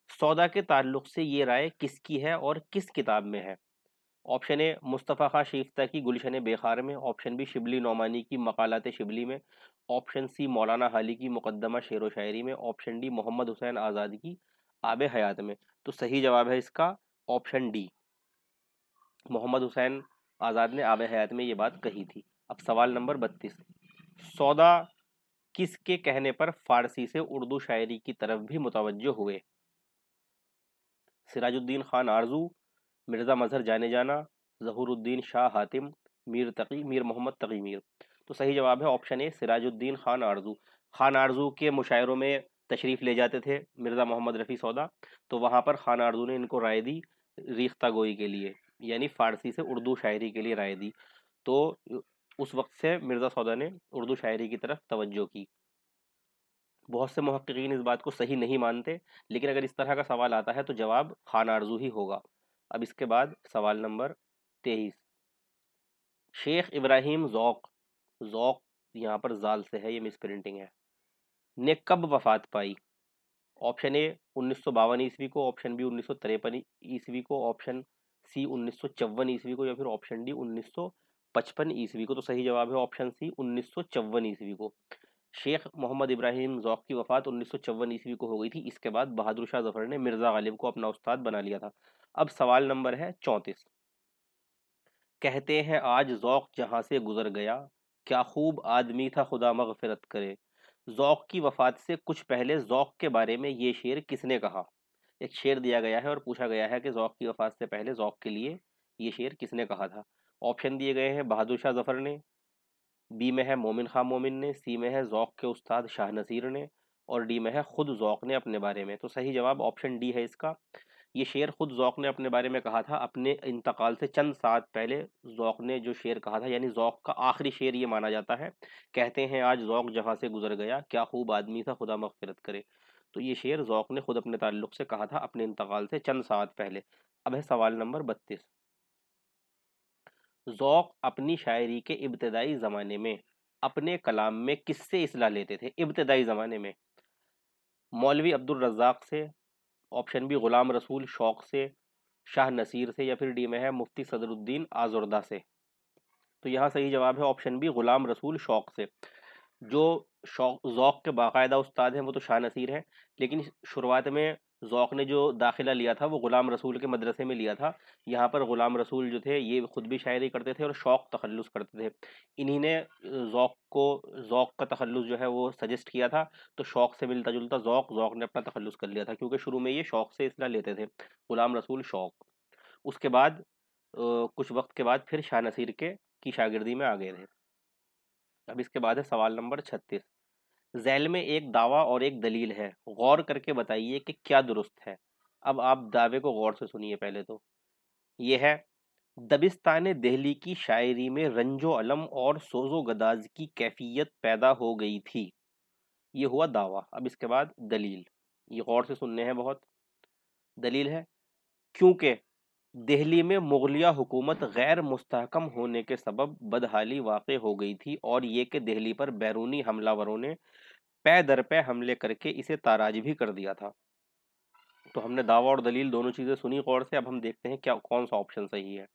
सौदा के ताल्लुक से ये राय किसकी है और किस किताब में है? ऑप्शन ए मुस्तफ़ा खां शिफ्ता की गुलशन बेखार में, ऑप्शन बी शिबली नौमानी की मकालात शिबली में, ऑप्शन सी मौलाना हाली की मुकद्दमा शेर व शायरी में, ऑप्शन डी मोहम्मद हुसैन आज़ाद की आब हयात में। तो सही जवाब है इसका ऑप्शन डी, मोहम्मद हुसैन आज़ाद ने आब हयात में ये बात कही थी। अब सवाल नंबर 32। सौदा किसके कहने पर फारसी से उर्दू शायरी की तरफ भी मुतवज्जो हुए? सिराजुद्दीन खान आरजू, मिर्ज़ा मजहर जाने जाना, ज़हूरुद्दीन शाह हातिम, मीर मोहम्मद तकी मीर। तो सही जवाब है ऑप्शन ए सिराजुद्दीन खान आरजू। खान आरजू के मुशायरों में तशरीफ़ ले जाते थे मिर्ज़ा मोहम्मद रफ़ी सौदा, तो वहाँ पर खान आरज़ू ने इनको राय दी रीख्ता गोई के लिए, यानी फ़ारसी से उर्दू शायरी के लिए राय दी। तो उस वक्त से मिर्ज़ा सौदा ने उर्दू शायरी की तरफ तवज्जो की। बहुत से मुहक्किकीन इस बात को सही नहीं मानते, लेकिन अगर इस तरह का सवाल आता है तो जवाब खान आरज़ू ही होगा। अब इसके बाद सवाल नंबर 23, शेख इब्राहिम ज़ौक़, ज़ौक़ यहाँ पर ज़ाल से है, ये मिस प्रिंटिंग है, ने कब वफ़ात पाई? ऑप्शन ए 1952 ईस्वी को, ऑप्शन बी 1953 ईस्वी को, ऑप्शन सी 1954 ईस्वी को, या फिर ऑप्शन डी 1955 ईस्वी को। तो सही जवाब है ऑप्शन सी 1954 ईस्वी को। शेख मोहम्मद इब्राहिम ज़ौक़ की वफ़ात 1954 ईस्वी को हो गई थी। इसके बाद बहादुर शाह ज़फ़र ने मिर्ज़ा गालिब को अपना उस्ताद बना लिया था। अब सवाल नंबर है 34, कहते हैं आज ज़ौक़ जहाँ से गुज़र गया, क्या खूब आदमी था खुदा मग़फ़िरत करे। ज़ौक़ की वफ़ात से कुछ पहले ज़ौक़ के बारे में ये शेर किसने कहा? एक शेर दिया गया है और पूछा गया है कि ज़ौक़ की वफ़ात से पहले ज़ौक़ के लिए ये शेर किसने कहा था। ऑप्शन दिए गए हैं बहादुर शाह ज़फ़र ने, बी में है मोमिन खां मोमिन ने, सी में है ज़ौक़ के उस्ताद शाह नसीर ने, और डी में है खुद ज़ौक़ ने अपने बारे में। तो सही जवाब ऑप्शन डी है इसका। ये शेर खुद ज़ौक़ ने अपने बारे में कहा था। अपने इंतकाल से चंद साल पहले ज़ौक़ ने जो शेर कहा था, यानी ज़ौक़ का आखिरी शेर ये माना जाता है, कहते हैं आज ज़ौक़ जहाँ से गुज़र गया, क्या खूब आदमी था खुदा मग़फ़िरत करे। तो ये शेर ज़ौक़ ने खुद अपने ताल्लुक़ से कहा था अपने इंतकाल से चंद साल पहले। अब है सवाल नंबर 32, ज़ौक़ अपनी शायरी के इब्तिदाई ज़माने में अपने कलाम में किससे इस्लाह लेते थे? इब्तिदाई ज़माने में मौलवी अब्दुल रज़्ज़ाक़ से, ऑप्शन बी ग़ुलाम रसूल शौक़ से, शाह नसीर से, या फिर डी में है मुफ्ती सदरुद्दीन आज़ुर्दा से। तो यहाँ सही जवाब है ऑप्शन बी ग़ुलाम रसूल शौक़ से। जो ज़ौक़ के बाकायदा उस्ताद हैं वो तो शाह नसीर हैं, लेकिन शुरुआत में ज़ौक़ ने जो दाखिला लिया था वो ग़ुलाम रसूल के मदरसे में लिया था। यहाँ पर ग़ुलाम रसूल जो थे ये खुद भी शायरी करते थे और शौक़ तखल्लुस करते थे। इन्हीं ने ज़ौक़ का तखल्लुस जो है वो सजेस्ट किया था, तो शौक़ से मिलता जुलता ज़ौक़ ने अपना तखल्लुस कर लिया था, क्योंकि शुरू में ये शौक़ से इस्लाह लेते थे, ग़ुलाम रसूल शौक़। उसके बाद कुछ वक्त के बाद फिर शाह नसीर की शागिर्दी में आ गए थे। अब इसके बाद है सवाल नंबर 36, ज़ैल में एक दावा और एक दलील है, गौर करके बताइए कि क्या दुरुस्त है। अब आप दावे को गौर से सुनिए पहले तो। ये है, दबिस्तान दिल्ली की शायरी में रंजो अलम और सोजो गदाज की कैफियत पैदा हो गई थी, ये हुआ दावा। अब इसके बाद दलील, ये गौर से सुनने हैं बहुत। दलील है, क्योंकि दिल्ली में मुगलिया हुकूमत गैर मुस्तहकम होने के सबब बदहाली वाक़ हो गई थी, और ये कि दिल्ली पर बैरूनी हमलावरों ने पै दर पे हमले करके इसे ताराज भी कर दिया था। तो हमने दावा और दलील दोनों चीज़ें सुनी गौर से। अब हम देखते हैं क्या कौन सा ऑप्शन सही है।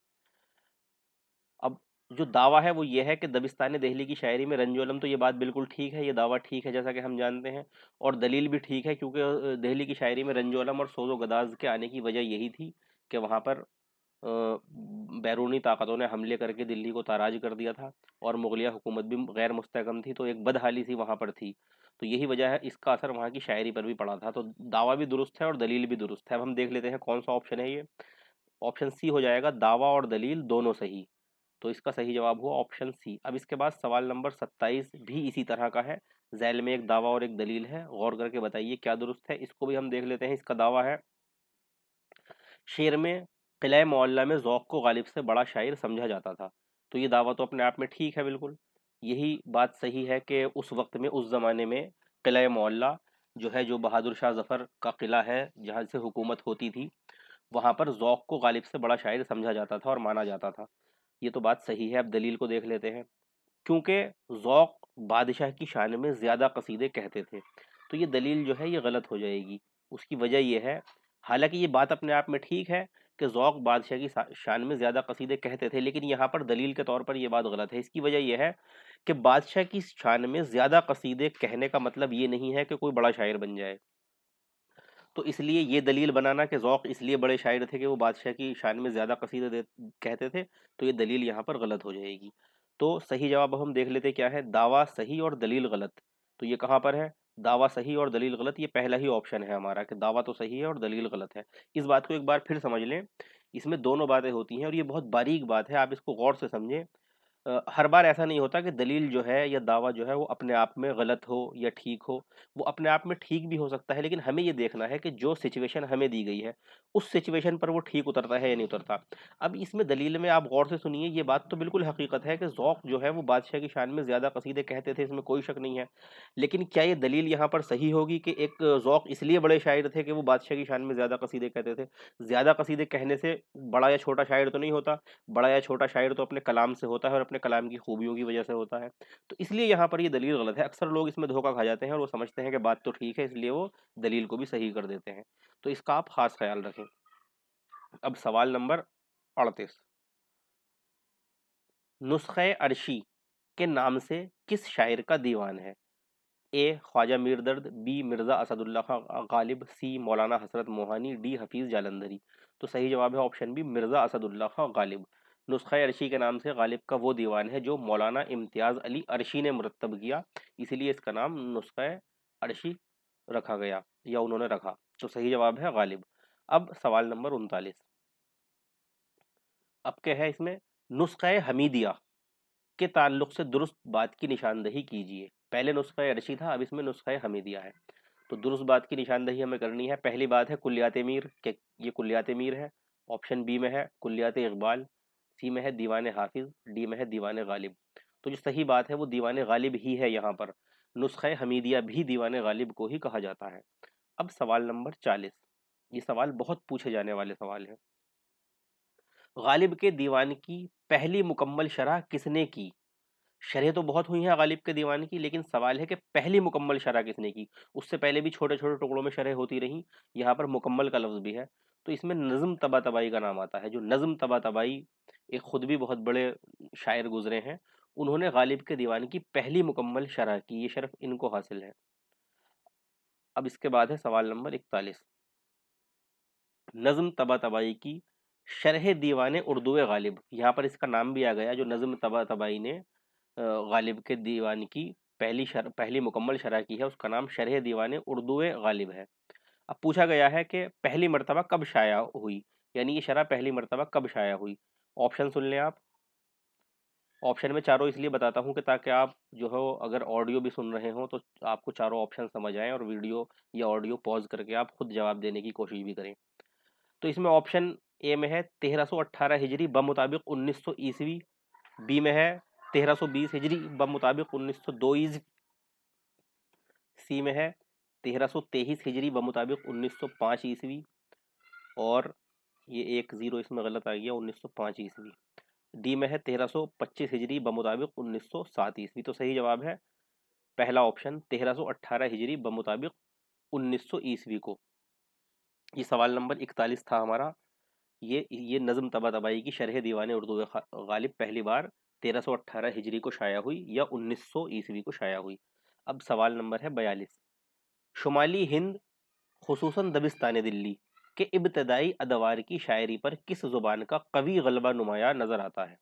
अब जो दावा है वो ये है कि दबिस्तान दिल्ली की शायरी में रंजो अलम, तो ये बात बिल्कुल ठीक है, ये दावा ठीक है जैसा कि हम जानते हैं, और दलील भी ठीक है, क्योंकि दिल्ली की शायरी में रंजो अलम और सोजो गदाज के आने की वजह यही थी कि वहाँ पर बैरूनी ताकतों ने हमले करके दिल्ली को ताराज कर दिया था, और मुगलिया हुकूमत भी गैर मुस्तहकम थी, तो एक बदहाली सी वहाँ पर थी। तो यही वजह है, इसका असर वहाँ की शायरी पर भी पड़ा था। तो दावा भी दुरुस्त है और दलील भी दुरुस्त है। अब हम देख लेते हैं कौन सा ऑप्शन है ये। ऑप्शन सी हो जाएगा, दावा और दलील दोनों सही। तो इसका सही जवाब हुआ ऑप्शन सी। अब इसके बाद सवाल नंबर 27 भी इसी तरह का है, झैल में एक दावा और एक दलील है, गौर करके बताइए क्या दुरुस्त है। इसको भी हम देख लेते हैं। इसका दावा है, शेर में किला मोहल्ला में ज़ौक़ को गालिब से बड़ा शायर समझा जाता था। तो ये दावा तो अपने आप में ठीक है बिल्कुल। यही बात सही है कि उस वक्त में, उस ज़माने में किला मोहल्ला जो है, जो बहादुर शाह ज़फ़र का किला है जहाँ से हुकूमत होती थी, वहाँ पर ज़ौक़ को गालिब से बड़ा शायर समझा जाता था और माना जाता था। ये तो बात सही है। अब दलील को देख लेते हैं। क्योंकि ज़ौक़ बादशाह की शान में ज़्यादा कसीदे कहते थे, तो ये दलील जो है ये गलत हो जाएगी। उसकी वजह ये है, हालांकि ये बात अपने आप में ठीक है कि ज़ौक़ बादशाह की शान में ज़्यादा कसीदे कहते थे, लेकिन यहाँ पर दलील के तौर पर ये बात गलत है। इसकी वजह यह है कि बादशाह की शान में ज़्यादा कसीदे कहने का मतलब ये नहीं है कि कोई बड़ा शायर बन जाए। तो इसलिए ये दलील बनाना कि ज़ौक़ इसलिए बड़े शायर थे कि वो बादशाह की शान में ज़्यादा कसीदे कहते थे, तो ये दलील यहाँ पर गलत हो जाएगी। तो सही जवाब हम देख लेते क्या है, दावा सही और दलील गलत। तो ये कहाँ पर है, दावा सही और दलील गलत, ये पहला ही ऑप्शन है हमारा कि दावा तो सही है और दलील गलत है। इस बात को एक बार फिर समझ लें, इसमें दोनों बातें होती हैं और ये बहुत बारीक बात है, आप इसको गौर से समझें। हर बार ऐसा नहीं होता कि दलील जो है या दावा जो है वो अपने आप में गलत हो या ठीक हो। वो अपने आप में ठीक भी हो सकता है, लेकिन हमें ये देखना है कि जो सिचुएशन हमें दी गई है उस सिचुएशन पर वो ठीक उतरता है या नहीं उतरता। अब इसमें दलील में आप गौर से सुनिए, ये बात तो बिल्कुल हकीकत है कि ज़ौक़ जो है वो बादशाह की शान में ज़्यादा कसीदे कहते थे, इसमें कोई शक नहीं है। लेकिन क्या ये दलील यहाँ पर सही होगी कि एक ज़ौक़ इसलिए बड़े शायर थे कि वो बादशाह की शान में ज़्यादा कसीदे कहते थे? ज़्यादा कसीदे कहने से बड़ा या छोटा शायर तो नहीं होता। बड़ा या छोटा शायर तो अपने कलाम से होता है और अपने कलाम की खूबियों की वजह से होता है। तो इसलिए यहाँ पर ये दलील गलत है। अक्सर लोग इसमें धोखा खा जाते हैं और वो समझते हैं कि बात तो ठीक है, इसलिए वो दलील को भी सही कर देते हैं। तो इसका आप खास ख्याल रखें। अब सवाल नंबर 38, नुस्खे अर्शी के नाम से किस शायर का दीवान है? ए ख्वाजा मीर दर्द, बी मिर्जा असदुल्ला खां गालिब, सी मौलाना हसरत मोहानी, डी हफीज जालंधरी। तो सही जवाब है ऑप्शन बी मिर्जा असदुल्ला खां गालिब। नुस्खा अर्शी के नाम से गालिब का वो दीवान है जो मौलाना इम्तियाज अली अर्शी ने मुरत्तब किया, इसीलिए इसका नाम नुस्खा अर्शी रखा गया या उन्होंने रखा। तो सही जवाब है गालिब। अब सवाल नंबर 39, अब क्या है इसमें, नुस्खा हमीदिया के ताल्लुक से दुरुस्त बात की निशानदही कीजिए। पहले नुस्खा अर्शी था, अब इसमें नुस्खा हमीदिया है। तो दुरुस्त बात की निशानदही हमें करनी है। पहली बात है कुल्लियात मीर के, ये कुल्लियात मीर है। ऑप्शन बी में है कुल्लियात इकबाल, सी में है दीवान हाफिज, डी में है दीवान गालिब। तो जो सही बात है वो दीवान गालिब ही है। यहाँ पर नुस्खा हमीदिया भी दीवान गालिब को ही कहा जाता है। अब सवाल नंबर 40, ये सवाल बहुत पूछे जाने वाले सवाल है। गालिब के दीवान की पहली मुकम्मल शरह किसने की? शरह तो बहुत हुई हैं गालिब के दीवान की, लेकिन सवाल है कि पहली मुकम्मल शरह किसने की? उससे पहले भी छोटे-छोटे टुकड़ों में शरह होती रहीं, यहाँ पर मुकम्मल का लफ्ज़ भी है। तो इसमें नज़्म तबातबाई का नाम आता है। जो नज़्म तबातबाई एक खुद भी बहुत बड़े शायर गुज़रे हैं, उन्होंने गालिब के दीवान की पहली मुकम्मल शरह की, ये शरफ़ इनको हासिल है। अब इसके बाद है सवाल नंबर 41, नज़्म तबातबाई की शरह दीवान उर्दू गालिब, यहाँ पर इसका नाम भी आ गया। जो नज़्म तबातबाई ने गालिब के दीवान की पहली मुकम्मल शरह की है, उसका नाम शरह दीवान उर्दू गालिब है। अब पूछा गया है कि पहली मर्तबा कब शाया हुई, यानी ये शरह पहली मर्तबा कब शाया हुई। ऑप्शन सुन लें आप। ऑप्शन में चारों इसलिए बताता हूँ कि ताकि आप जो हो अगर ऑडियो भी सुन रहे हो तो आपको चारों ऑप्शन समझ आए और वीडियो या ऑडियो पॉज करके आप खुद जवाब देने की कोशिश भी करें। तो इसमें ऑप्शन ए में है 1318 हिजरी बमुताबिक 1900 ईस्वी, बी में है 1320 हिजरी बमुताबिक 1902 ईस्वी, सी में है 1323 हिजरी बमुताबिक 1905 ईस्वी, और ये एक जीरो इसमें गलत आ गया, 1905 ईस्वी। डी में है 1325 हिजरी बमुताबिक 1907 ईस्वी। तो सही जवाब है पहला ऑप्शन 1318 हिजरी बमुताबिक 1900 ईस्वी को। ये सवाल नंबर 41 था हमारा। ये नज़्म तबातबाई की शरह दीवान उर्दू गालिब पहली बार 1318 हिजरी को शाया हुई या 1900 ईस्वी को शाया हुई। अब सवाल नंबर है 42, शुमाली हिंद खुसूसन दबिस्तान दिल्ली के इब्तदाई अदवार की शायरी पर किस ज़ुबान का कवी गलबा नुमाया नजर आता है?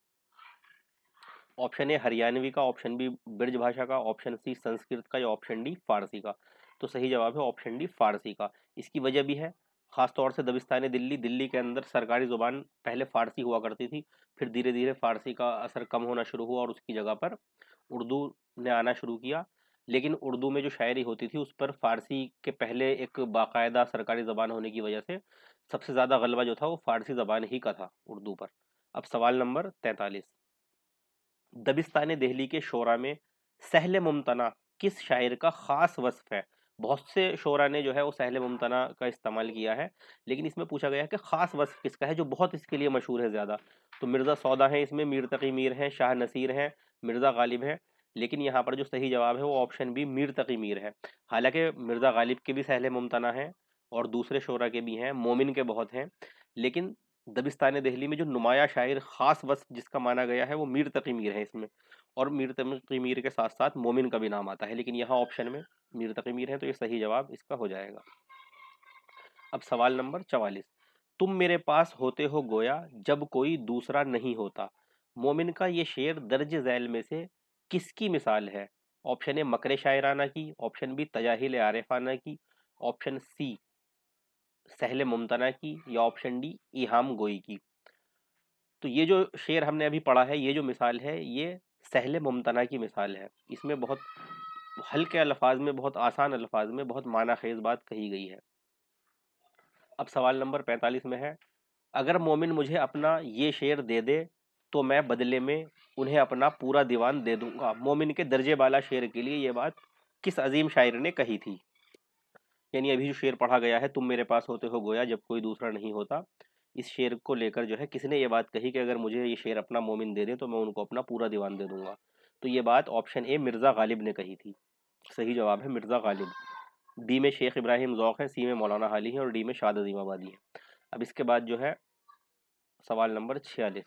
ऑप्शन ए हरियाणवी का, ऑप्शन बी ब्रज भाषा का, ऑप्शन सी संस्कृत का, या ऑप्शन डी फारसी का। तो सही जवाब है ऑप्शन डी फारसी का। इसकी वजह भी है, खास तौर से दबिस्तान दिल्ली, दिल्ली के अंदर सरकारी ज़ुबान पहले फारसी हुआ करती थी, फिर धीरे धीरे फारसी का असर कम होना शुरू हुआ और उसकी जगह पर उर्दू ने आना शुरू किया। लेकिन उर्दू में जो शायरी होती थी उस पर फारसी के पहले एक बाकायदा सरकारी ज़बान होने की वजह से सबसे ज़्यादा गलबा जो था वो फारसी ज़बान ही का था उर्दू पर। अब सवाल नंबर 43, दबिस्तान दिल्ली के शोरा में सहल मुमतना किस शायर का खास वस्फ है? बहुत से शोरा ने जो है वो सहल मुमतना का इस्तेमाल किया है, लेकिन इसमें पूछा गया है कि खास वस्फ किसका है जो बहुत इसके लिए मशहूर है ज़्यादा। तो मिर्ज़ा सौदा है, इसमें मीर तकी मीर है, शाह नसीर है, मिर्ज़ा गालिब है। लेकिन यहाँ पर जो सही जवाब है वो ऑप्शन बी मीर तकी मीर है। हालांकि मिर्ज़ा गालिब के भी सहल मुमतना है और दूसरे शोरा के भी हैं, मोमिन के बहुत हैं, लेकिन दबिस्तान दहली में जो नुमाया शायर खास वस्फ जिसका माना गया है वो मीर तकी मीर है इसमें। और मीर तकी मीर के साथ साथ मोमिन का भी नाम आता है, लेकिन यहाँ ऑप्शन में मीर तकी मीर है, तो ये सही जवाब इसका हो जाएगा। अब सवाल नंबर 44, तुम मेरे पास होते हो गोया जब कोई दूसरा नहीं होता, मोमिन का ये शेर दर्ज झैल में से किसकी मिसाल है? ऑप्शन ए मकरे शायराना की, ऑप्शन बी तजाहिल आरिफाना की, ऑप्शन सी सहले मुमतना की, या ऑप्शन डी इहाम गोई की। तो ये जो शेर हमने अभी पढ़ा है, ये जो मिसाल है, ये सहले मुमतना की मिसाल है। इसमें बहुत हल्के अल्फाज में, बहुत आसान अल्फाज में बहुत मानाखेज बात कही गई है। अब सवाल नंबर 45 में है, अगर मोमिन मुझे अपना ये शेर दे दे तो मैं बदले में उन्हें अपना पूरा दीवान दे दूंगा। मोमिन के दर्जे वाला शेर के लिए ये बात किस अजीम शायर ने कही थी? यानी अभी जो शेर पढ़ा गया है, तुम मेरे पास होते हो गोया जब कोई दूसरा नहीं होता, इस शेर को लेकर जो है किसने ये बात कही कि अगर मुझे ये शेर अपना मोमिन दे दे तो मैं उनको अपना पूरा दीवान दे दूंगा? तो ये बात ऑप्शन ए मिर्ज़ा गालिब ने कही थी। सही जवाब है मिर्ज़ा गालिब। बी में शेख इब्राहिम ज़ौक़ है, सी में मौलाना हाली है और डी में शाद अज़ीम आबादी है। अब इसके बाद जो है सवाल नंबर 46,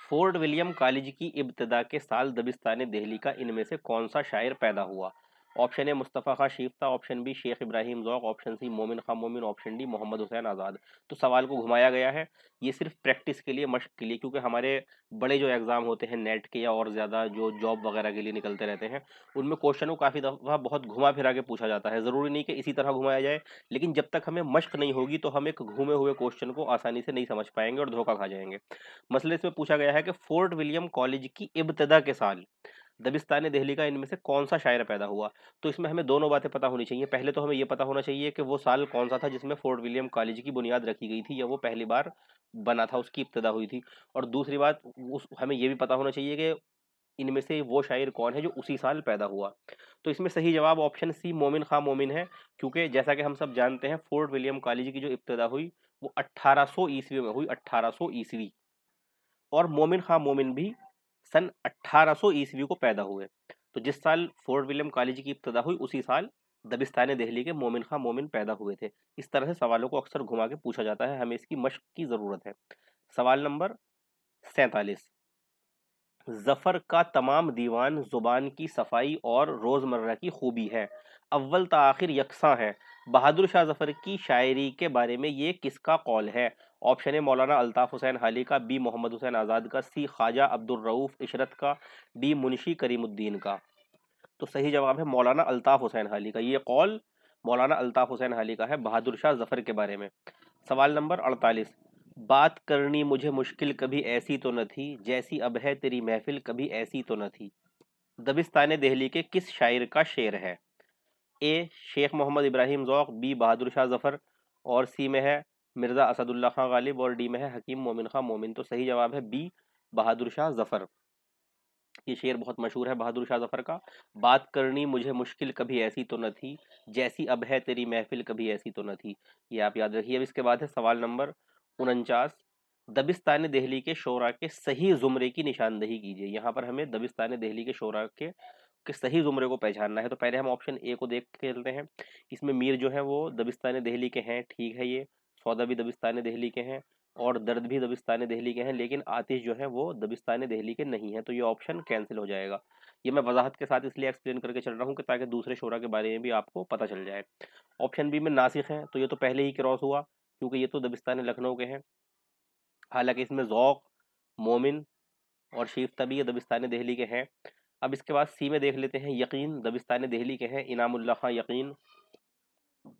फोर्ट विलियम कॉलेज की इब्तिदा के साल दबिस्तान दिल्ली का इनमें से कौन सा शायर पैदा हुआ? Option A Mustafa Khan Shefta, option B Sheikh Ibrahim Zauq, option C Momin Khan Momin, option D Mohammad Hussain Azad. तो सवाल को घुमाया गया है, ये सिर्फ प्रैक्टिस के लिए, मश्क के लिए, क्योंकि हमारे बड़े जो एग्ज़ाम होते हैं नेट के या और ज़्यादा जो जॉब वगैरह के लिए निकलते रहते हैं, उनमें क्वेश्चन को काफ़ी दफ़ा बहुत घुमा फिरा के पूछा जाता है। ज़रूरी नहीं कि इसी तरह घुमाया जाए, लेकिन जब तक हमें मश्क नहीं होगी तो हम एक घूमे हुए क्वेश्चन को आसानी से नहीं समझ पाएंगे और धोखा खा जाएंगे। मसले इसमें पूछा गया है कि फोर्ट विलियम कॉलेज की इब्तिदा के साल दबिस्तान दिल्ली का इनमें से कौन सा शायर पैदा हुआ? तो इसमें हमें दोनों बातें पता होनी चाहिए। पहले तो हमें ये पता होना चाहिए कि वो साल कौन सा था जिसमें फोर्ट विलियम कॉलेज की बुनियाद रखी गई थी या वो पहली बार बना था, उसकी इब्तिदा हुई थी। और दूसरी बात, उस हमें ये भी पता होना चाहिए कि इनमें से वो शायर कौन है जो उसी साल पैदा हुआ। तो इसमें सही जवाब ऑप्शन सी मोमिन खां मोमिन है, क्योंकि जैसा कि हम सब जानते हैं फोर्ट विलियम कॉलेज की जो इब्तिदा हुई वो 1800 ईस्वी में हुई, 1800 ईस्वी। और मोमिन खां मोमिन भी सन 1800 ईस्वी को पैदा हुए। तो जिस साल फोर्ट विलियम कॉलेज की इब्तिदा हुई उसी साल दबिस्तान दिल्ली के मोमिन खां मोमिन पैदा हुए थे। इस तरह से सवालों को अक्सर घुमा के पूछा जाता है, हमें इसकी मश्क की ज़रूरत है। सवाल नंबर 47, ज़फ़र का तमाम दीवान ज़ुबान की सफ़ाई और रोज़मर्रा की खूबी है, अव्वल ता आखिर यकसां है, बहादुर शाह ज़फ़र की शायरी के बारे में ये किसका कौल है? ऑप्शन ए मौलाना अल्ताफ़ हुसैन हाली का, बी मोहम्मद हुसैन आज़ाद का, सी ख्वाजा अब्दुर रऊफ़ इशरत का, डी मुंशी करीमुद्दीन का। तो सही जवाब है मौलाना अल्ताफ़ हुसैन हाली का। ये कौल मौलाना अल्ताफ़ हुसैन हाली का है बहादुर शाह ज़फ़र के बारे में। सवाल नंबर 48, बात करनी मुझे मुश्किल कभी ऐसी तो न थी, जैसी अब है तेरी महफिल कभी ऐसी तो न थी, दबिस्तान दिल्ली के किस शायर का शेर है? ए शेख मोहम्मद इब्राहिम ज़ौक़, बी बहादुर शाह ज़फ़र और सी में है मिर्ज़ा असदुल्ला खां गालिब और डी में है हकीम मोमिन खां मोमिन। तो सही जवाब है बी बहादुर शाह ज़फ़र। ये शेर बहुत मशहूर है बहादुर शाह ज़फ़र का। बात करनी मुझे मुश्किल कभी ऐसी तो न थी, जैसी अब है तेरी महफिल कभी ऐसी तो न थी। ये आप याद रखिए। अब इसके बाद है सवाल नंबर 49, दबिस्तान दिल्ली के शोरा के सही ज़ुमरे की निशानदही कीजिए। यहाँ पर हमें दबिस्तान दिल्ली के शोरा के सही ज़ुमरे को पहचानना है। तो पहले हम ऑप्शन ए को देख के चलते हैं। इसमें मीर जो है वो दबिस्तान दिल्ली के हैं, ठीक है ये। सौदा भी दबिस्तान दिल्ली के हैं और दर्द भी दबिस्तान दिल्ली के हैं, लेकिन आतिश जो है वो दबिस्तान दिल्ली के नहीं है, तो ये ऑप्शन कैंसिल हो जाएगा। ये मैं वजाहत के साथ इसलिए एक्सप्लेन करके चल रहा हूँ कि ताकि दूसरे शोरा के बारे में भी आपको पता चल जाए। ऑप्शन बी में नासिक है, तो ये तो पहले ही क्रॉस हुआ क्योंकि ये तो दबिस्तान लखनऊ के हैं। हालांकि इसमें ज़ौक़, मोमिन और शीफ्ता भी ये दबिस्तान दिल्ली के हैं। अब इसके बाद सी में देख लेते हैं, यकीन दबिस्तान दिल्ली के हैं, इनामुल्लाह खां यकीन।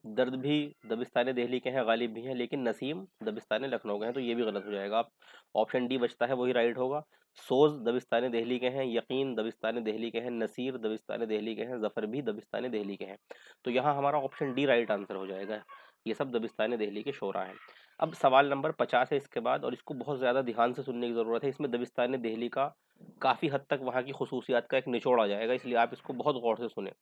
दर्द भी दबिस्तान दिल्ली के हैं, गालिब भी हैं, लेकिन नसीम दबिस्तान लखनऊ के हैं, तो ये भी गलत हो जाएगा। आप ऑप्शन डी बचता है वही राइट होगा। सोज दबिस्तान दिल्ली के हैं, यकीन दबिस्तान दिल्ली के हैं, नसीर दबिस्तान दिल्ली के हैं, ज़फ़र भी दबिस्तान दिल्ली के हैं। तो यहाँ हमारा ऑप्शन डी राइट आंसर हो जाएगा। ये सब दबिस्तान दिल्ली के शोरा हैं। अब सवाल नंबर 50 है इसके बाद, और इसको बहुत ज़्यादा ध्यान से सुनने की ज़रूरत है। इसमें दबिस्तान दिल्ली का काफ़ी हद तक वहाँ की खसूसियात का एक निचोड़ आ जाएगा, इसलिए आप इसको बहुत गौर से सुने।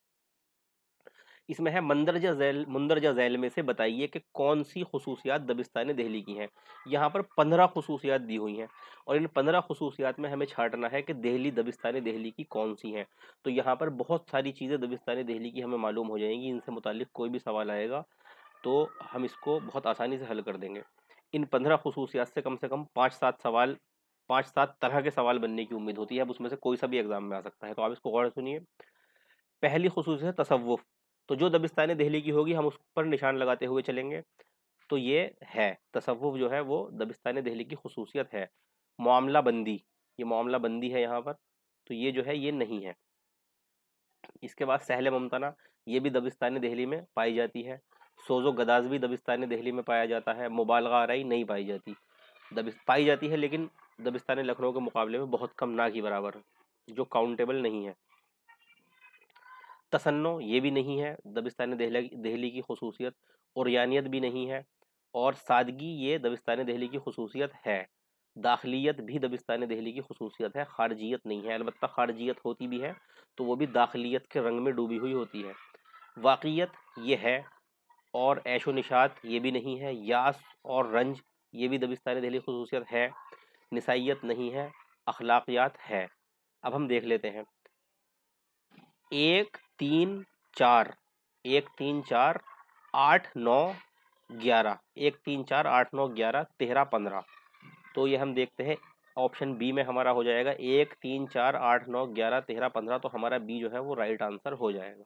इसमें है मुंदरजा झैल में से बताइए कि कौन सी खसूसियात दबिस्तान दिल्ली की हैं। यहाँ पर 15 खसूसियात दी हुई हैं और इन 15 खसूसियात में हमें छांटना है कि दिल्ली दबिस्तान दिल्ली की कौन सी हैं। तो यहाँ पर बहुत सारी चीज़ें दबिस्तान दिल्ली की हमें मालूम हो जाएंगी। इनसे मुतालिक कोई भी सवाल आएगा तो हम इसको बहुत आसानी से हल कर देंगे। इन 15 खसूसियात से कम 5-7 सवाल, 5-7 तरह के सवाल बनने की उम्मीद होती है। अब उसमें से कोई सा भी एग्जाम में आ सकता है, तो आप इसको गौर से सुनिए। पहली खुसूसियत है तसव्वुफ। तो जो दबिस्तान दिल्ली की होगी हम उस पर निशान लगाते हुए चलेंगे। तो ये है तसव्वुफ जो है वो दबिस्तान दिल्ली की खुसूसियत है। मामला बंदी, ये मामला बंदी है यहाँ पर, तो ये जो है ये नहीं है। इसके बाद सहले मुमतना, ये भी दबिस्तान दिल्ली में पाई जाती है। सोजो गदाज भी दबिस्तान दिल्ली में पाया जाता है। मुबालगा आराई नहीं पाई जाती। पाई जाती है, लेकिन दबिस्तान लखनऊ के मुकाबले में बहुत कम, ना के बराबर, जो काउंटेबल नहीं है। तसन्नो ये भी नहीं है दबिस्तान दहली की खसूसियत, और यानियत भी नहीं है, और सादगी ये दबिस्तान दहली की खसूसियत है। दाखिलियत भी दबिस्तान दहली की खसूसियत है, खारजियत नहीं है। अलबत्ता खारजियत होती भी है तो वो भी दाखिलियत के रंग में डूबी हुई होती है। वाक़ियत ये है, और ऐशो निशात ये भी नहीं है। यास और रंज ये भी दबिस्तान दहली खसूसियत है। निसाइयत नहीं है। अखलाकियात है। अब हम देख लेते हैं। 1 3 4 1 3 4 8 9 11 1 3 4 8 9 11 13 15। तो ये हम देखते हैं ऑप्शन बी में हमारा हो जाएगा 1 3 4 8 9 11 13 15। तो हमारा बी जो है वो राइट आंसर हो जाएगा।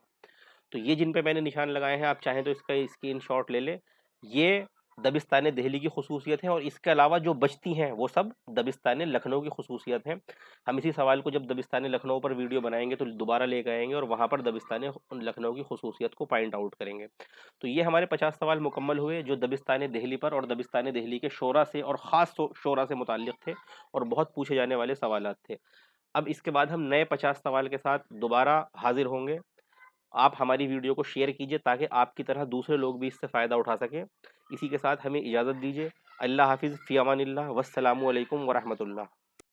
तो ये जिन पे मैंने निशान लगाए हैं, आप चाहें तो इसका स्क्रीनशॉट ले लें। ये दबिस्तान दहली की खसूसियत है, और इसके अलावा जो बचती हैं वो सब दबिस्तान लखनऊ की खसूसियत हैं। हम इसी सवाल को जब दबिस्तान लखनऊ पर वीडियो बनाएंगे तो दोबारा लेकर आएंगे और वहाँ पर दबिस्तान लखनऊ की खसूसियत को पॉइंट आउट करेंगे। तो ये हमारे 50 सवाल मुकम्मल हुए, जो दबिस्तान दहली पर और दबिस्तान दहली के शोरा से और ख़ास शोरा से मुताल्लिक़ थे, और बहुत पूछे जाने वाले सवाल थे। अब इसके बाद हम नए 50 सवाल के साथ दोबारा हाजिर होंगे। आप हमारी वीडियो को शेयर कीजिए ताकि आपकी तरह दूसरे लोग भी इससे फ़ायदा उठा सकें। इसी के साथ हमें इजाज़त दीजिए। अल्लाह हाफ़िज़, फ़ी अमानिल्लाह, वस्सलामु अलैकुम व रहमतुल्लाह।